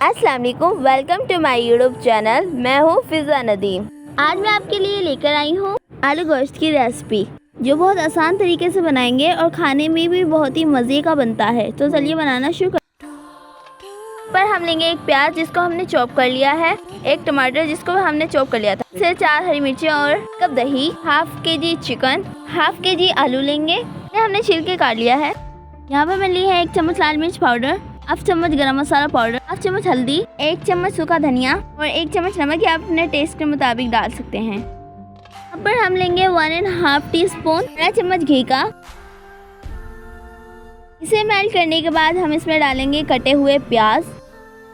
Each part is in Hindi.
अस्सलाम वालेकुम, welcome to my YouTube channel. मैं हूँ फिजा नदीम। आज मैं आपके लिए लेकर आई हूँ आलू गोश्त की रेसिपी, जो बहुत आसान तरीके से बनाएंगे और खाने में भी बहुत ही मज़े का बनता है। तो चलिए बनाना शुरू कर। पर हम लेंगे एक प्याज जिसको हमने चॉप कर लिया है, एक टमाटर जिसको हमने चॉप कर लिया था, से 4 हरी मिर्ची और कप दही, half KG chicken, half KG आलू लेंगे, हमने छील के काट लिया है। यहाँ पर मैं ली है 1 चम्मच लाल मिर्च पाउडर, हाफ चम्मच गरम मसाला पाउडर, हाफ चम्मच हल्दी, 1 चम्मच सूखा धनिया और 1 चम्मच नमक, या आप अपने टेस्ट के मुताबिक डाल सकते हैं। यहाँ पर हम लेंगे 1.5 टीस्पून बड़ा चम्मच घी का। इसे मेल्ट करने के बाद हम इसमें डालेंगे कटे हुए प्याज।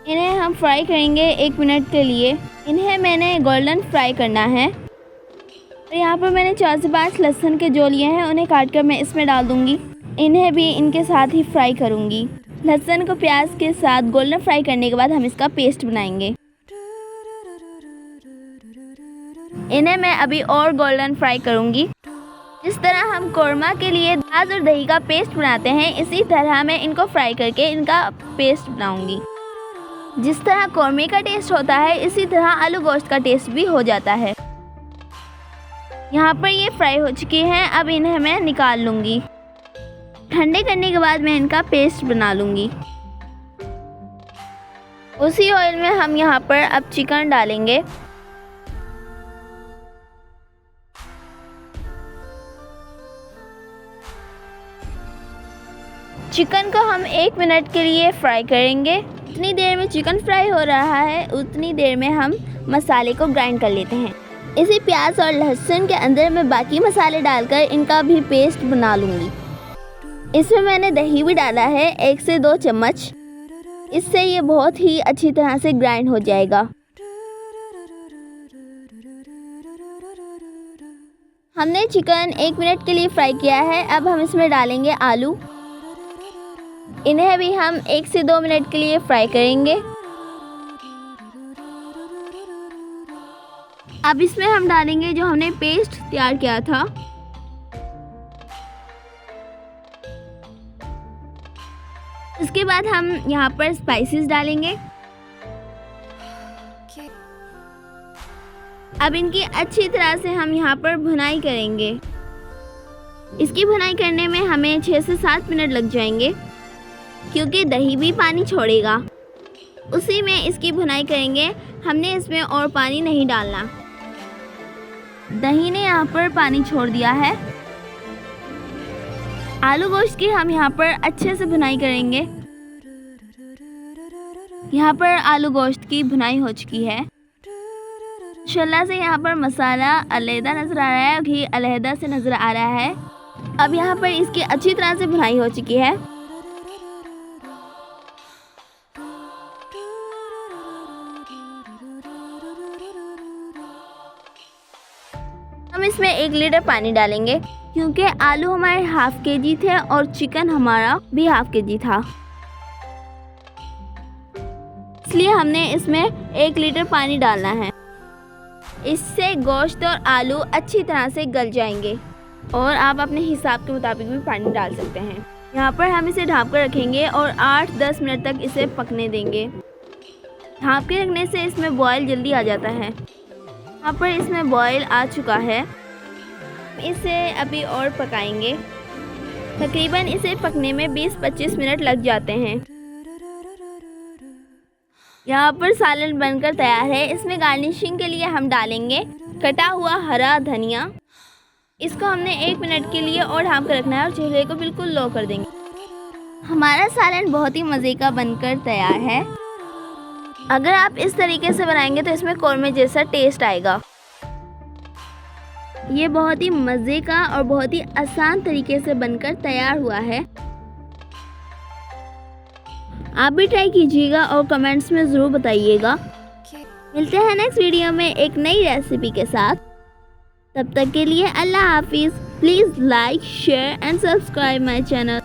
इन्हें हम फ्राई करेंगे 1 मिनट के लिए। इन्हें मैंने गोल्डन फ्राई करना है। और यहाँ पर मैंने 4 से 5 लहसुन के जो लिए हैं उन्हें काट कर मैं इसमें डाल दूँगी। इन्हें भी इनके साथ ही फ्राई करूँगी। लहसुन को प्याज के साथ गोल्डन फ्राई करने के बाद हम इसका पेस्ट बनाएंगे। इन्हें मैं अभी और गोल्डन फ्राई करूँगी। जिस तरह हम कोरमा के लिए प्याज और दही का पेस्ट बनाते हैं, इसी तरह मैं इनको फ्राई करके इनका पेस्ट बनाऊँगी। जिस तरह कोरमे का टेस्ट होता है, इसी तरह आलू गोश्त का टेस्ट भी हो जाता है। यहाँ पर ये फ्राई हो चुकी हैं, अब इन्हें मैं निकाल लूँगी। ठंडे करने के बाद मैं इनका पेस्ट बना लूँगी। उसी ऑयल में हम यहाँ पर अब चिकन डालेंगे। चिकन को हम 1 मिनट के लिए फ्राई करेंगे। जितनी देर में चिकन फ्राई हो रहा है, उतनी देर में हम मसाले को ग्राइंड कर लेते हैं। इसी प्याज और लहसुन के अंदर मैं बाकी मसाले डालकर इनका भी पेस्ट बना लूँगी। इसमें मैंने दही भी डाला है 1 से 2 चम्मच। इससे ये बहुत ही अच्छी तरह से ग्राइंड हो जाएगा। हमने चिकन 1 मिनट के लिए फ्राई किया है। अब हम इसमें डालेंगे आलू। इन्हें भी हम 1 से 2 मिनट के लिए फ्राई करेंगे। अब इसमें हम डालेंगे जो हमने पेस्ट तैयार किया था। उसके बाद हम यहाँ पर स्पाइसेस डालेंगे। अब इनकी अच्छी तरह से हम यहाँ पर भुनाई करेंगे। इसकी भुनाई करने में हमें 6 से 7 मिनट लग जाएंगे, क्योंकि दही भी पानी छोड़ेगा। उसी में इसकी भुनाई करेंगे। हमने इसमें और पानी नहीं डालना। दही ने यहाँ पर पानी छोड़ दिया है। आलू गोश्त की हम यहाँ पर अच्छे से भुनाई करेंगे। यहाँ पर आलू गोश्त की भुनाई हो चुकी है। माशाल्लाह से यहाँ पर मसाला अलहदा नज़र आ रहा है, घी अलहदा से नज़र आ रहा है। अब यहाँ पर इसकी अच्छी तरह से भुनाई हो चुकी है। हम इसमें 1 लीटर पानी डालेंगे, क्योंकि आलू हमारे हाफ के-जी थे और चिकन हमारा भी हाफ के-जी था, इसलिए हमने इसमें 1 लीटर पानी डालना है। इससे गोश्त और आलू अच्छी तरह से गल जाएंगे और आप अपने हिसाब के मुताबिक भी पानी डाल सकते हैं। यहाँ पर हम इसे ढाँप कर रखेंगे और 8-10 मिनट तक इसे पकने देंगे। ढाँप के रखने से इसमें बॉयल जल्दी आ जाता है। यहाँ पर इसमें बॉयल आ चुका है। इसे अभी और पकाएंगे। तकरीबन इसे पकने में 20-25 मिनट लग जाते हैं। यहाँ पर सालन बनकर तैयार है। इसमें गार्निशिंग के लिए हम डालेंगे कटा हुआ हरा धनिया। इसको हमने 1 मिनट के लिए और ढाँप कर रखना है और चूल्हे को बिल्कुल लो कर देंगे। हमारा सालन बहुत ही मज़े का बनकर तैयार है। अगर आप इस तरीके से बनाएंगे तो इसमें कोरमे जैसा टेस्ट आएगा। ये बहुत ही मज़े का और बहुत ही आसान तरीके से बनकर तैयार हुआ है। आप भी ट्राई कीजिएगा और कमेंट्स में ज़रूर बताइएगा। मिलते हैं नेक्स्ट वीडियो में एक नई रेसिपी के साथ। तब तक के लिए अल्लाह हाफिज़। Please like, share and subscribe my channel.